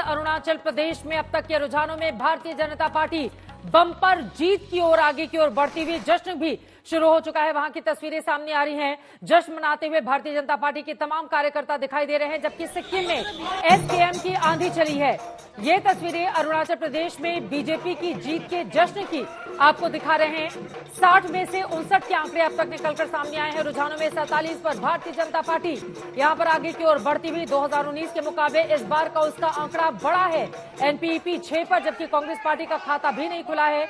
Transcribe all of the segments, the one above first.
अरुणाचल प्रदेश में अब तक के रुझानों में भारतीय जनता पार्टी बम्पर जीत की ओर आगे की ओर बढ़ती हुई जश्न भी शुरू हो चुका है। वहां की तस्वीरें सामने आ रही हैं। जश्न मनाते हुए भारतीय जनता पार्टी के तमाम कार्यकर्ता दिखाई दे रहे हैं, जबकि सिक्किम में एसकेएम की आंधी चली है। ये तस्वीरें अरुणाचल प्रदेश में बीजेपी की जीत के जश्न की आपको दिखा रहे हैं। 60 में से 59 के आंकड़े अब तक निकलकर सामने आए हैं। रुझानों में 47 पर भारतीय जनता पार्टी यहां पर आगे की ओर बढ़ती हुई। 2019 के मुकाबले इस बार का उसका आंकड़ा बड़ा है। एनपीपी 6 पर, जबकि कांग्रेस पार्टी का खाता भी नहीं खुला है।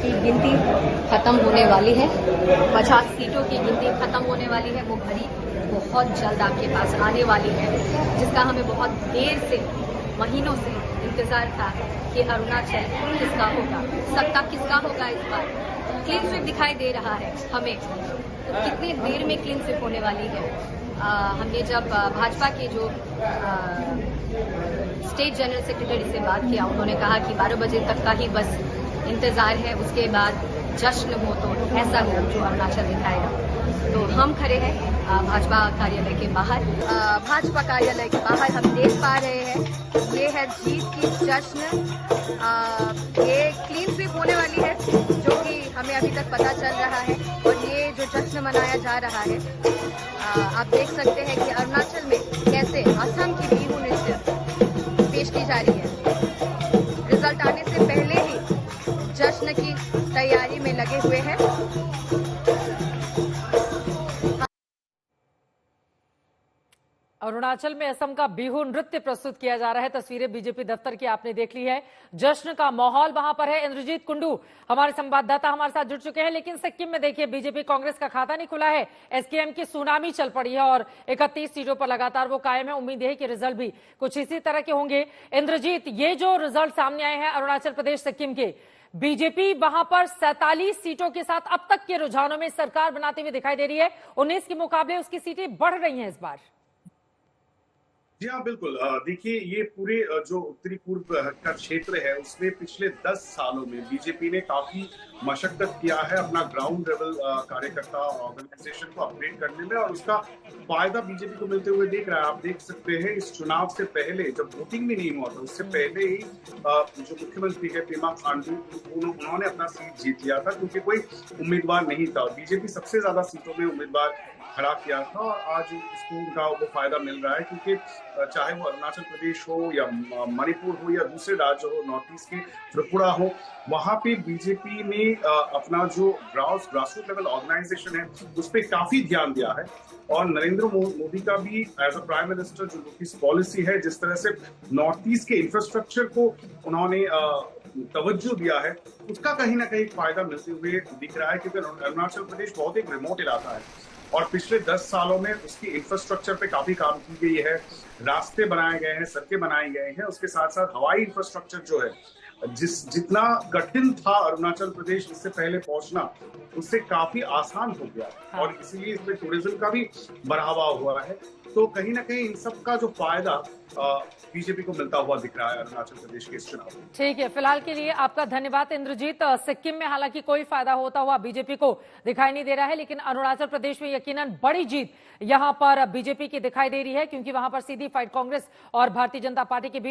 की गिनती खत्म होने वाली है। 50 सीटों की गिनती खत्म होने वाली है। वो घड़ी बहुत जल्द आपके पास आने वाली है, जिसका हमें बहुत देर से, महीनों से इंतजार था कि अरुणाचल किसका होगा, सत्ता किसका होगा। इस बार क्लीन स्वीप दिखाई दे रहा है हमें। तो कितनी देर में क्लीन स्वीप होने वाली है। हमने जब भाजपा के जो स्टेट जनरल सेक्रेटरी से बात किया, उन्होंने कहा कि 12 बजे तक का ही बस इंतजार है, उसके बाद जश्न हो तो ऐसा हो जो अरुणाचल दिखाएगा। तो हम खड़े हैं भाजपा कार्यालय के बाहर। भाजपा कार्यालय के बाहर हम देख पा रहे हैं ये है जीत की जश्न। ये क्लीन स्वीप होने वाली है, जो कि हमें अभी तक पता चल रहा है। और ये जो जश्न मनाया जा रहा है, आप देख सकते हैं कि अरुणाचल में कैसे असम की बिहू नृत्य पेश की जा रही है। रिजल्ट आने से पहले ही जश्न की तैयारी में लगे हुए हैं। अरुणाचल में असम का बिहू नृत्य प्रस्तुत किया जा रहा है। तस्वीरें बीजेपी दफ्तर की आपने देख ली है। जश्न का माहौल वहां पर है। इंद्रजीत कुंडू हमारे संवाददाता हमारे साथ जुड़ चुके हैं। लेकिन सिक्किम में देखिए, बीजेपी कांग्रेस का खाता नहीं खुला है। एसकेएम की सुनामी चल पड़ी है और 31 सीटों पर लगातार वो कायम है। उम्मीद है कि रिजल्ट भी कुछ इसी तरह के होंगे। इंद्रजीत, ये जो रिजल्ट सामने आए हैं अरुणाचल प्रदेश सिक्किम के, बीजेपी वहां पर 47 सीटों के साथ अब तक के रुझानों में सरकार बनाते हुए दिखाई दे रही है। 19 के मुकाबले उसकी सीटें बढ़ रही हैं इस बार। जी हाँ, बिल्कुल। देखिए, ये पूरे जो उत्तरी पूर्व का क्षेत्र है, उसमें पिछले 10 सालों में बीजेपी ने काफी मशक्कत किया है अपना ग्राउंड लेवल कार्यकर्ता ऑर्गेनाइजेशन को अपग्रेड करने में, और उसका फायदा बीजेपी को मिलते हुए देख रहा है। आप देख सकते हैं, इस चुनाव से पहले, जब वोटिंग भी नहीं हुआ था, उससे पहले ही जो मुख्यमंत्री है पेमा खांडू, उन्होंने अपना सीट जीत लिया था, क्योंकि कोई उम्मीदवार नहीं था। बीजेपी सबसे ज्यादा सीटों में उम्मीदवार खड़ा किया था, और आज इसको उनका वो फायदा मिल रहा है, क्योंकि चाहे वो अरुणाचल प्रदेश हो या मणिपुर हो या दूसरे राज्य हो, नॉर्थ ईस्ट के त्रिपुरा हो, वहां पे बीजेपी ने अपना जो ग्रासरूट लेवल ऑर्गेनाइजेशन है उस पर काफी ध्यान दिया है। और नरेंद्र मोदी का भी एज अ प्राइम मिनिस्टर जो नॉर्थ पॉलिसी है, जिस तरह से नॉर्थ ईस्ट के इंफ्रास्ट्रक्चर को उन्होंने तवज्जो दिया है, उसका कहीं ना कहीं फायदा मिलते हुए दिख रहा है। क्योंकि अरुणाचल प्रदेश बहुत एक रिमोट इलाका है, और पिछले 10 सालों में उसकी इंफ्रास्ट्रक्चर पे काफी काम की गई है। रास्ते बनाए गए हैं, सड़कें बनाई गए हैं। उसके साथ साथ हवाई इंफ्रास्ट्रक्चर जो है, जितना कठिन था अरुणाचल प्रदेश इससे पहले पहुंचना, उससे काफी आसान हो गया। हाँ। और इसीलिए इसमें टूरिज्म का भी बढ़ावा हुआ है। तो कहीं ना कहीं इन सब का जो फायदा बीजेपी को मिलता हुआ दिख रहा है अरुणाचल प्रदेश के इस चुनाव में। ठीक है, फिलहाल के लिए आपका धन्यवाद इंद्रजीत। सिक्किम में हालांकि कोई फायदा होता हुआ बीजेपी को दिखाई नहीं दे रहा है, लेकिन अरुणाचल प्रदेश में यकीनन बड़ी जीत यहां पर बीजेपी की दिखाई दे रही है, क्योंकि वहां पर सीधी फाइट कांग्रेस और भारतीय जनता पार्टी के बीच